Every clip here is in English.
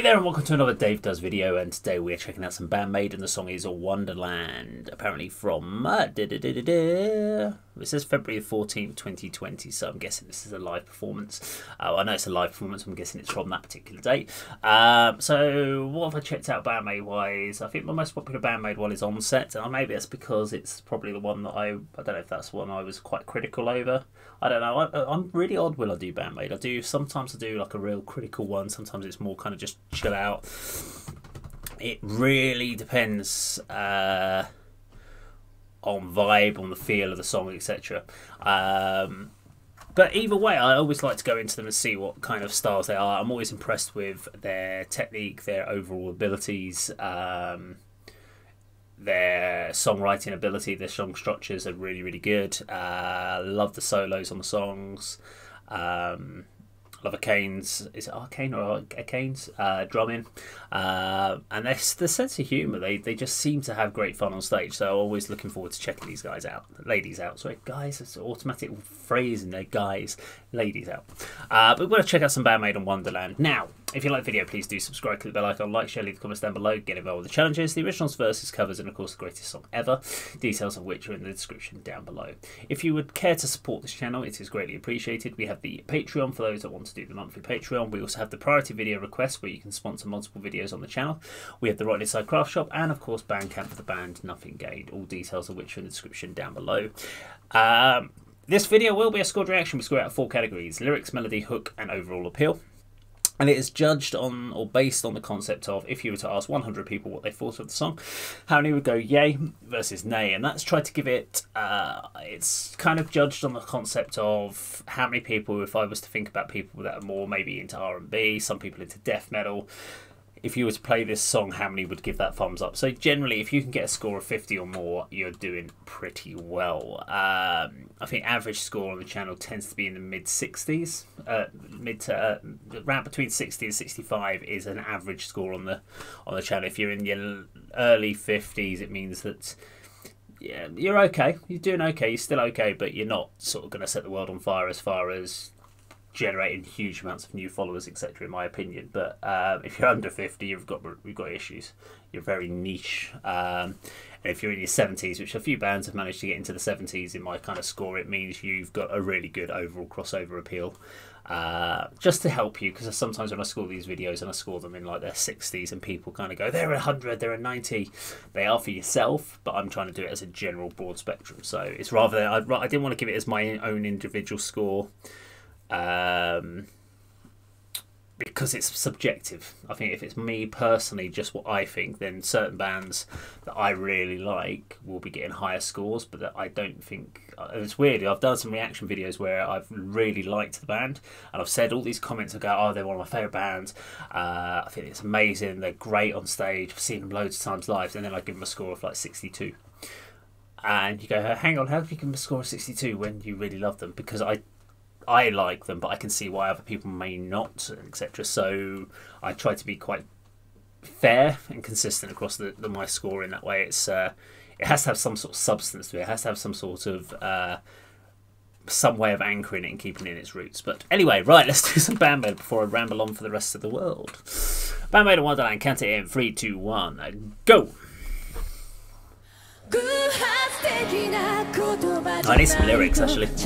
there and welcome to another Dave Does video, and today we're checking out some band Maid and the song is Wonderland, apparently from it says February 14th 2020, so I'm guessing this is a live performance. I know it's a live performance, I'm guessing it's from that particular date. So what have I checked out band Maid wise? I think my most popular band Maid one is Onset, and maybe that's because it's probably the one that I don't know if that's one I was quite critical over. I don't know, I'm really odd when I do band Maid. Sometimes I do like a real critical one, sometimes it's more kind of just chill out. It really depends on vibe, on the feel of the song, etc. But either way, I always like to go into them and see what kind of styles they are. I'm always impressed with their technique, their overall abilities, their songwriting ability. Their song structures are really, really good. Love the solos on the songs. Love Arcane's, is it Arcane or Arcane's drumming, and the sense of humour. They just seem to have great fun on stage. So always looking forward to checking these guys out, ladies out. Sorry, guys, it's an automatic phrase in there, guys, ladies out. But we're going to check out some band Maid on Wonderland. Now, if you like the video, please do subscribe, click the bell icon, like, share, leave the comments down below, get involved with the challenges, the originals, verses, covers, and of course the greatest song ever, details of which are in the description down below. If you would care to support this channel, it is greatly appreciated. We have the Patreon for those that want to do the monthly Patreon. We also have the priority video requests where you can sponsor multiple videos on the channel. We have the Right Side Craft Shop, and of course Bandcamp for the band Nothing Gained, all details of which are in the description down below. This video will be a scored reaction. We score out 4 categories: lyrics, melody, hook, and overall appeal. And it is judged on, or based on, the concept of, if you were to ask 100 people what they thought of the song, how many would go yay versus nay. And that's tried to give it, it's kind of judged on the concept of how many people, if I was to think about people that are more maybe into R&B, some people into death metal, if you were to play this song, how many would give that thumbs up? So generally, if you can get a score of 50 or more, you're doing pretty well. I think average score on the channel tends to be in the mid-60s. Around between 60 and 65 is an average score on the channel. If you're in your early 50s, it means that yeah, you're okay. You're doing okay. You're still okay, but you're not sort of going to set the world on fire as far as generating huge amounts of new followers, etc., in my opinion. But if you're under 50, we've got issues. You're very niche. And if you're in your 70s, which a few bands have managed to get into the 70s in my kind of score, it means you've got a really good overall crossover appeal. Just to help you, because sometimes when I score these videos and I score them in like their 60s and people kind of go, they're 100, they're a 90, they are for yourself, but I'm trying to do it as a general broad spectrum. So it's rather than, I didn't want to give it as my own individual score, because it's subjective. I think if it's me personally, just what I think, then certain bands that I really like will be getting higher scores, but that I don't think. It's weird, I've done some reaction videos where I've really liked the band and I've said all these comments and go, oh, they're one of my favourite bands, I think it's amazing, they're great on stage, I've seen them loads of times live, and then I give them a score of like 62. And you go, hang on, how do you give them a score of 62 when you really love them? Because I like them, but I can see why other people may not, etc. So I try to be quite fair and consistent across my score in that way. It's it has to have some sort of substance to it. It has to have some sort of some way of anchoring it and keeping it in its roots. But anyway, right, let's do some band Maid before I ramble on for the rest of the world. Band Maid on Wonderland, count it in 3, 2, 1, go. I need some lyrics actually. Put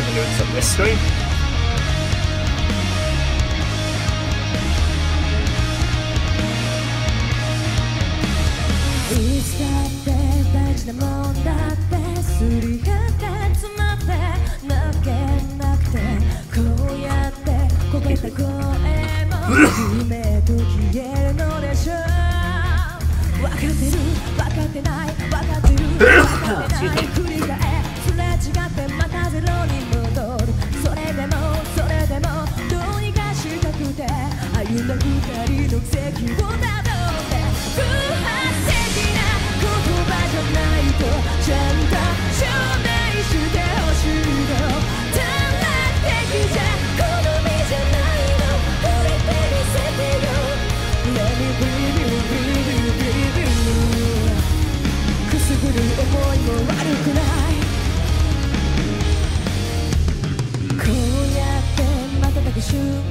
the lyrics on this screen. Excuse me.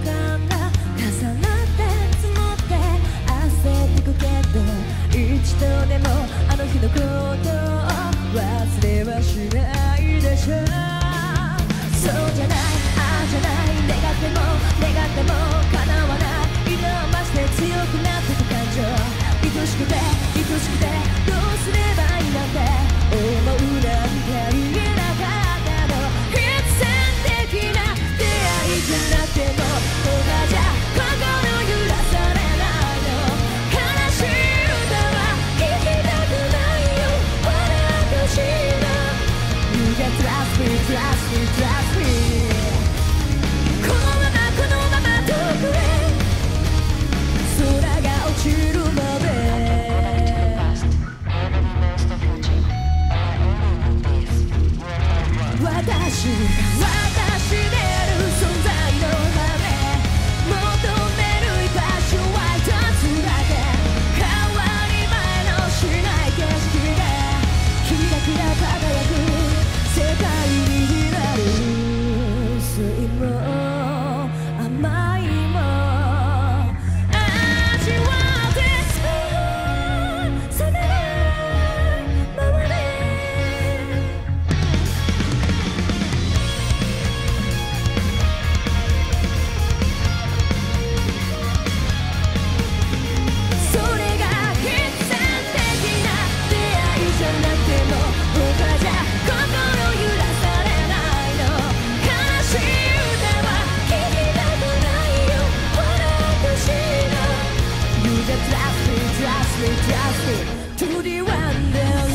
間が重なって積もって焦ってくけど一度でもあの日のことを忘れはしないでしょうそうじゃないああじゃない願っても叶わない色を増して強くなってく感情愛しくてどうすればいいなんて思うなんて言えなかったの必然的な出会いじゃなくても他じゃ心揺らされないの悲しい歌は聴きたくないよ私の You can trust me, trust me, trust me このまま遠くへ空が落ちるまで私でる存在のため求める居場所は一つだけ変わり映えのしない景色でキラキラ輝く世界になる酸いも甘いも味わって冷めないままでそれが必然的な出会いじゃなくても他じゃ心揺らされないの悲しい歌は聴きたくないよ私の You just trust me, trust me, trust me to the Wonderland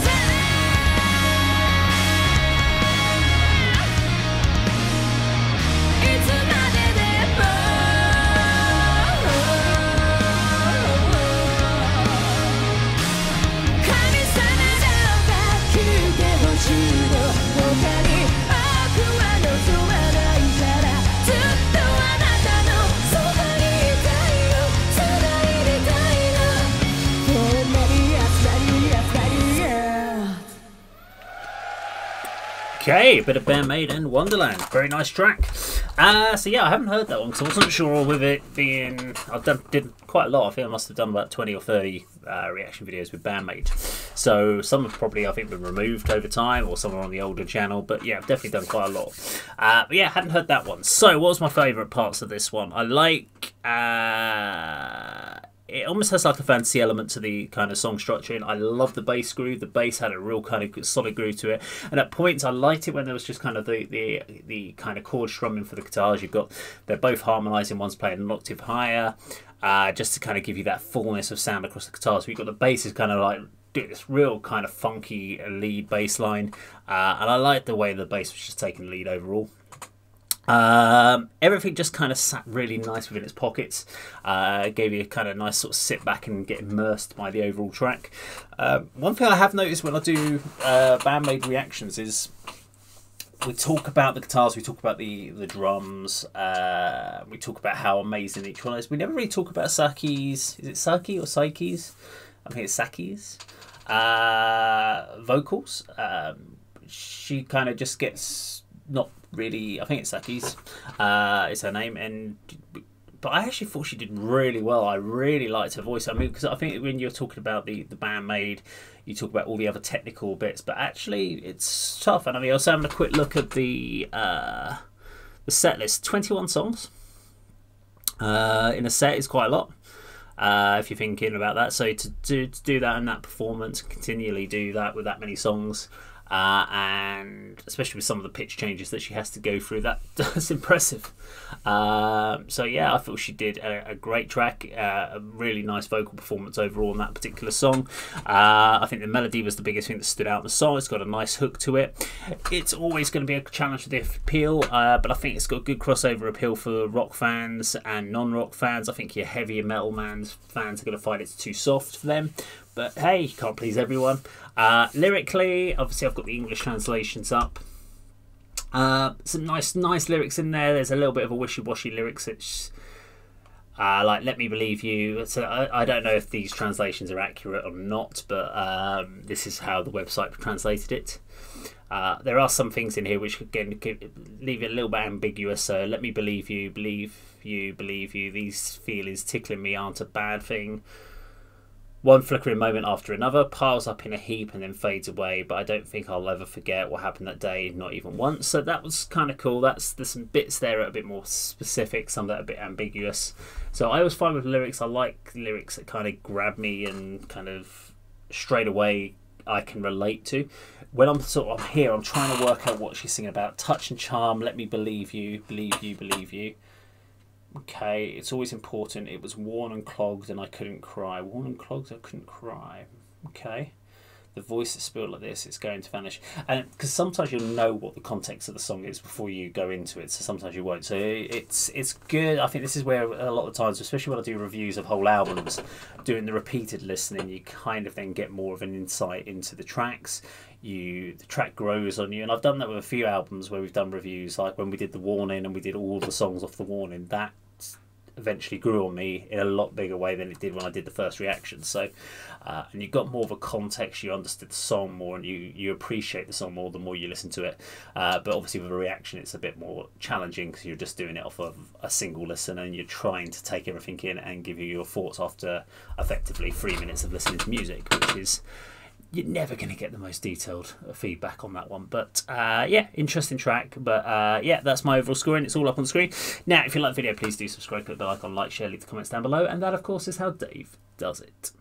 いつまででも神様どうか聞いてほしいの他に僕は望まないからずっとあなたのそばにいたいよ繋いでたいの For many years, yeah Okay, a bit of Maid and Wonderland. Very nice track. So yeah, I haven't heard that one because I wasn't sure with it being... did quite a lot. I think I must have done about 20 or 30 reaction videos with Maid. So some have probably, I think, been removed over time or some are on the older channel. But yeah, I've definitely done quite a lot. But yeah, hadn't heard that one. So what was my favourite parts of this one? I like... it almost has like a fantasy element to the kind of song structuring. I love the bass groove. The bass had a real kind of solid groove to it. And at points, I liked it when there was just kind of the kind of chord strumming for the guitars. You've got, they're both harmonising. One's playing an octave higher, just to kind of give you that fullness of sound across the guitar. So you've got the bass is kind of like doing this real kind of funky lead bass line. And I like the way the bass was just taking the lead overall. Everything just kind of sat really nice within its pockets. Gave you a kind of nice sort of sit back and get immersed by the overall track. One thing I have noticed when I do Maid reactions is we talk about the guitars, we talk about the drums, we talk about how amazing each one is. We never really talk about Saki's, is it Saki or Saiki's? I think it's Saki's vocals. She kind of just gets not really, I think it's Saki's is her name, but I actually thought she did really well. I really liked her voice. I mean, because I think when you're talking about the band Maid, you talk about all the other technical bits, but actually it's tough. And I mean, I was having a quick look at the set list. 21 songs in a set is quite a lot. If you're thinking about that, so to do that in that performance, continually do that with that many songs, and especially with some of the pitch changes that she has to go through, that's impressive. So yeah, I thought she did a great track, a really nice vocal performance overall on that particular song. I think the melody was the biggest thing that stood out in the song. It's got a nice hook to it. It's always going to be a challenge for the appeal, but I think it's got good crossover appeal for rock fans and non-rock fans. I think your heavier metal fans are going to find it's too soft for them. But hey, you can't please everyone. Lyrically, obviously I've got the English translations up. Some nice lyrics in there. There's a little bit of a wishy-washy lyrics. It's like "Let me believe you." So I don't know if these translations are accurate or not, but this is how the website translated it. There are some things in here which again could leave it a little bit ambiguous. So "Let me believe you," believe you, believe you. These feelings tickling me aren't a bad thing. One flickering moment after another piles up in a heap and then fades away, but I don't think I'll ever forget what happened that day, not even once. So that was kind of cool. There's some bits there that are a bit more specific, some that are a bit ambiguous. So I was fine with lyrics. I like lyrics that kind of grab me and kind of straight away I can relate to. When I'm here, I'm trying to work out what she's singing about. Touch and charm, let me believe you, believe you, believe you. Okay, it's always important. It was worn and clogged and I couldn't cry. Worn and clogged, I couldn't cry. Okay. The voice is spilled like this, it's going to vanish. And because sometimes you'll know what the context of the song is before you go into it, so sometimes you won't. So it's good. I think this is where a lot of times, especially when I do reviews of whole albums, doing the repeated listening, you kind of then get more of an insight into the tracks. The track grows on you, and I've done that with a few albums where we've done reviews, like when we did The Warning and we did all the songs off The Warning. That eventually grew on me in a lot bigger way than it did when I did the first reaction. So and you got more of a context, you understood the song more, and you appreciate the song more the more you listen to it. But obviously with a reaction it's a bit more challenging because you're just doing it off of a single listen and you're trying to take everything in and give you your thoughts after effectively 3 minutes of listening to music, which is, you're never going to get the most detailed feedback on that one. But yeah, interesting track. But yeah, that's my overall scoring. It's all up on the screen. Now, if you like the video, please do subscribe, click the like on, like, share, leave the comments down below. And that, of course, is how Dave does it.